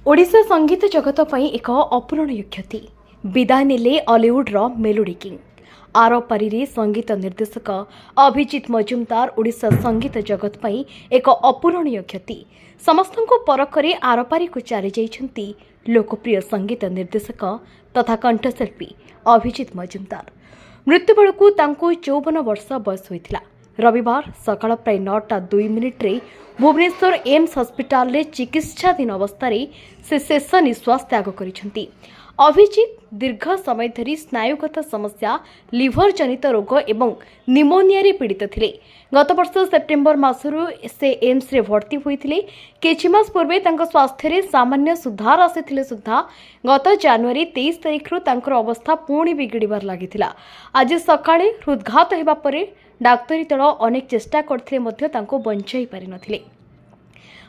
ओडिशा संगीत जगत पई एक अपूरणीय क्षति विदाय नेले हॉलीवुडर मेलोडी किंग आरपारी संगीत निर्देशक अभिजीत मजुमदार ओडिशा संगीत जगत पई एक अपूरणीय क्षति समस्त परखरे आरपारी को चली जाइछंती लोकप्रिय संगीत निर्देशक तथा कंठशिल्पी अभिजीत मजुमदार मृत्यु बेलू तांको 54 वर्ष बयस होइथिला। रविवार सकाळ प्राय 9:02 भुवनेश्वर एम्स हस्पिटाल रे चिकित्साधीन अवस्था से शेष निश्वास त्याग करिसेंती। अभिजीत दीर्घ समय धरी स्नायुगत समस्या लिभर जनित रोग एवं निमोनिया रे पीड़ित थिले। गत वर्ष सेप्टेम्बर मासरू से एम्स रे भर्ती होइथिले। किछि मास पूर्वे तांको स्वास्थ्य रे सामान्य सुधार आसिथिले सुद्धा गत जनवरी 23 तारिख रु तांकर अवस्था पुणी बिगड़िबार लागिथिला। आज सकाळे हृदघात हेबा परे डाक्तरी दल अनेक चेष्टा करथिले मध्य तांको बंचाई पारि नथिले।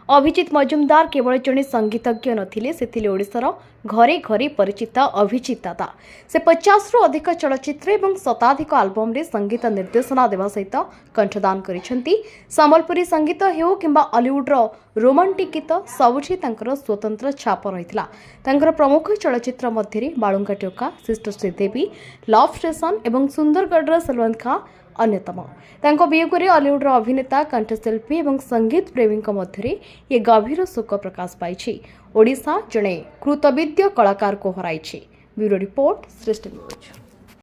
अभिजीत मजुमदार केवल जड़े संगीतज्ञ नथिले, सेथिले ओडिशार घरे घरे परिचित अभिजीत दादा। से 50 रु अधिक चलचित्र एवं शताधिक आल्बम रे संगीत निर्देशना देवा सहित कंठदान करिसेंती। संबलपुरी संगीत हेउ किंबा हॉलीवुडर रोमांटिक गीत सबुठी तांकर स्वतंत्र छाप रहितला। तांकर प्रमुख चलचित्र मध्यरे बाळुंगा टोका, सिस्टर श्रीदेवी, लव स्टेशन एवं सुंदरगढ़ सलवंत खां अन्यतम। तांको वियोगरे हॉलीवुडर अभिनेता, कंठशिल्पी एवं संगीत प्रेमी मध्य ये गभीर शोक प्रकाश पाई। ओडिशा जड़े कृतविद्य कलाकार को हराई। ब्यूरो रिपोर्ट, श्रेष्ठ न्यूज।